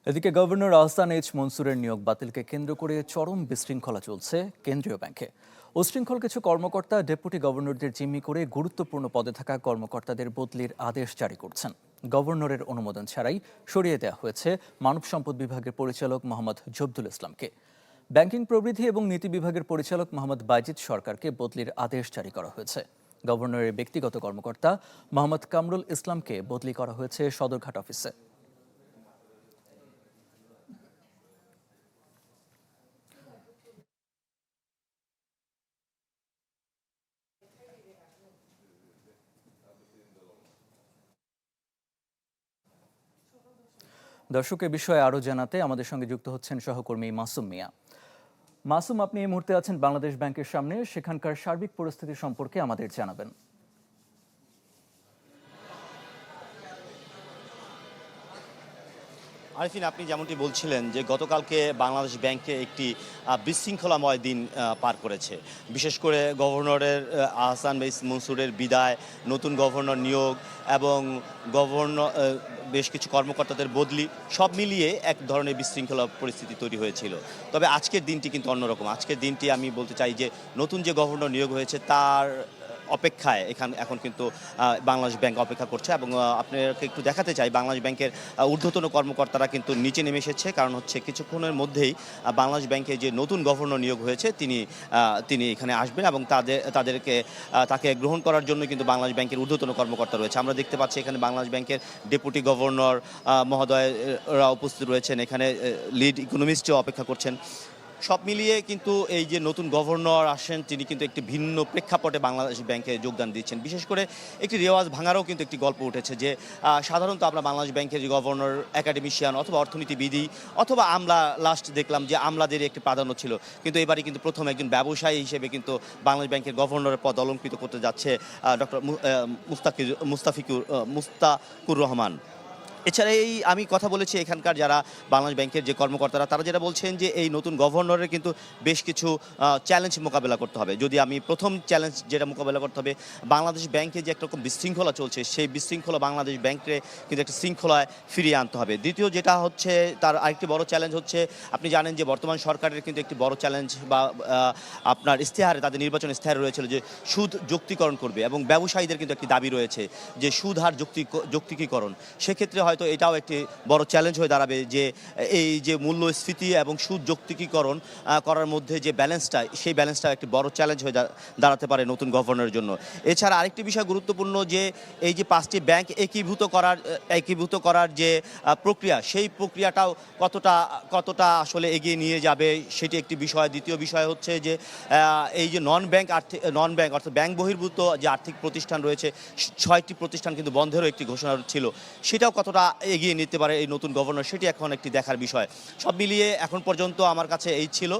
এদিকে governor Ahsan H মনসুরের নিয়োগ বাতিলকে কেন্দ্র করে চরম বিশৃঙ্খলা চলছে কেন্দ্রীয় ব্যাংকে। উচ্ছৃঙ্খল কিছু কর্মকর্তা ডেপুটি গভর্নরদের জিম্মি করে গুরুত্বপূর্ণ পদে থাকা কর্মকর্তাদের বদলির আদেশ জারি করছেন। গভর্নরের অনুমোদন ছাড়াই সরিয়ে দেওয়া হয়েছে মানব সম্পদ বিভাগের পরিচালক মোহাম্মদ জব্দুল ইসলামকে। ব্যাংকিং প্রবৃদ্ধি এবং নীতি বিভাগের পরিচালক মোহাম্মদ বাইজিদ সরকারকে বদলির আদেশ জারি করা হয়েছে। গভর্নরের ব্যক্তিগত কর্মকর্তা মোহাম্মদ কামরুল ইসলামকে বদলি করা হয়েছে সদরঘাট অফিসে। দর্শক, এ বিষয়ে আরও জানাতে আমাদের সঙ্গে যুক্ত হচ্ছেন সহকর্মী মাসুম মিয়া। মাসুম, আপনি এই মুহূর্তে আছেন বাংলাদেশ ব্যাংকের সামনে, সেখানকার সার্বিক পরিস্থিতি সম্পর্কে আমাদের জানাবেন। আরিফিন, আপনি যেমনটি বলছিলেন যে গতকালকে বাংলাদেশ ব্যাংকে একটি বিশৃঙ্খলাময় দিন পার করেছে। বিশেষ করে গভর্নরের আহসান এইচ মনসুরের বিদায়, নতুন গভর্নর নিয়োগ এবং গভর্নর বেশ কিছু কর্মকর্তাদের বদলি, সব মিলিয়ে এক ধরনের বিশৃঙ্খলা পরিস্থিতি তৈরি হয়েছিল। তবে আজকের দিনটি কিন্তু অন্যরকম। আজকের দিনটি আমি বলতে চাই যে নতুন যে গভর্নর নিয়োগ হয়েছে তার অপেক্ষায় এখন কিন্তু বাংলাদেশ ব্যাংক অপেক্ষা করছে এবং আপনাকে একটু দেখাতে চাই বাংলাদেশ ব্যাংকের ঊর্ধ্বতন কর্মকর্তারা কিন্তু নিচে নেমে এসেছে। কারণ হচ্ছে কিছুক্ষণের মধ্যেই বাংলাদেশ ব্যাংকে যে নতুন গভর্নর নিয়োগ হয়েছে তিনি এখানে আসবেন এবং তাকে গ্রহণ করার জন্য কিন্তু বাংলাদেশ ব্যাংকের ঊর্ধ্বতন কর্মকর্তা রয়েছে। আমরা দেখতে পাচ্ছি এখানে বাংলাদেশ ব্যাংকের ডেপুটি গভর্নর মহোদয়রা উপস্থিত রয়েছেন, এখানে লিড ইকোনমিস্টও অপেক্ষা করছেন। সব মিলিয়ে কিন্তু এই যে নতুন গভর্নর আসেন তিনি কিন্তু একটি ভিন্ন প্রেক্ষাপটে বাংলাদেশ ব্যাংকে যোগদান দিচ্ছেন। বিশেষ করে একটি রেওয়াজ ভাঙারও কিন্তু একটি গল্প উঠেছে যে সাধারণত আমরা বাংলাদেশ ব্যাংকের যে গভর্নর একাডেমিশিয়ান অথবা অর্থনীতিবিদী অথবা আমলা, লাস্ট দেখলাম যে আমলাদের একটি প্রাধান্য ছিল, কিন্তু এবারে কিন্তু প্রথম একজন ব্যবসায়ী হিসেবে কিন্তু বাংলাদেশ ব্যাংকের গভর্নরের পদ অলঙ্কৃত করতে যাচ্ছে ডক্টর মুস্তাকুর রহমান। এছাড়া আমি কথা বলেছি এখানকার যারা বাংলাদেশ ব্যাংকের যে কর্মকর্তারা, তারা যেটা বলছেন যে এই নতুন গভর্নরের কিন্তু বেশ কিছু চ্যালেঞ্জ মোকাবেলা করতে হবে। যদি আমি প্রথম চ্যালেঞ্জ যেটা মোকাবেলা করতে হবে, বাংলাদেশ ব্যাংকে যে একরকম বিশৃঙ্খলা চলছে সেই বিশৃঙ্খলা বাংলাদেশ ব্যাংকে কিন্তু একটা শৃঙ্খলায় ফিরিয়ে আনতে হবে। দ্বিতীয় যেটা হচ্ছে, তার আরেকটি বড় চ্যালেঞ্জ হচ্ছে, আপনি জানেন যে বর্তমান সরকারের কিন্তু একটি বড় চ্যালেঞ্জ বা আপনার ইশতেহারে, তাদের নির্বাচন ইশতেহারে রয়েছিল যে সুদ যৌক্তিকরণ করবে এবং ব্যবসায়ীদের কিন্তু একটি দাবি রয়েছে যে সুদ হার যৌক্তিকীকরণ। সেক্ষেত্রে হয়তো এটাও একটি বড় চ্যালেঞ্জ হয়ে দাঁড়াবে যে এই যে মূল্যস্ফীতি এবং সুদ যৌক্তিকীকরণ করার মধ্যে যে ব্যালেন্সটা, সেই ব্যালেন্সটা একটি বড় চ্যালেঞ্জ হয়ে দাঁড়াতে পারে নতুন গভর্নরের জন্য। এছাড়া আরেকটি বিষয় গুরুত্বপূর্ণ যে এই যে 5টি ব্যাংক একীভূত করার যে প্রক্রিয়া, সেই প্রক্রিয়াটাও কতটা আসলে এগিয়ে নিয়ে যাবে সেটি একটি বিষয়। দ্বিতীয় বিষয় হচ্ছে যে এই যে নন ব্যাংক অর্থাৎ ব্যাংক বহির্ভূত যে আর্থিক প্রতিষ্ঠান রয়েছে, 6টি প্রতিষ্ঠান কিন্তু বন্ধেরও একটি ঘোষণা ছিল, সেটাও কতটা এগিয়ে নিতে পারে এই নতুন গভর্নর, সেটি এখন একটি দেখার বিষয়। সব মিলিয়ে এখন পর্যন্ত আমার কাছে এই ছিল।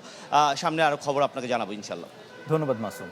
সামনে আরও খবর আপনাকে জানাবো ইনশাল্লাহ। ধন্যবাদ মাসুম।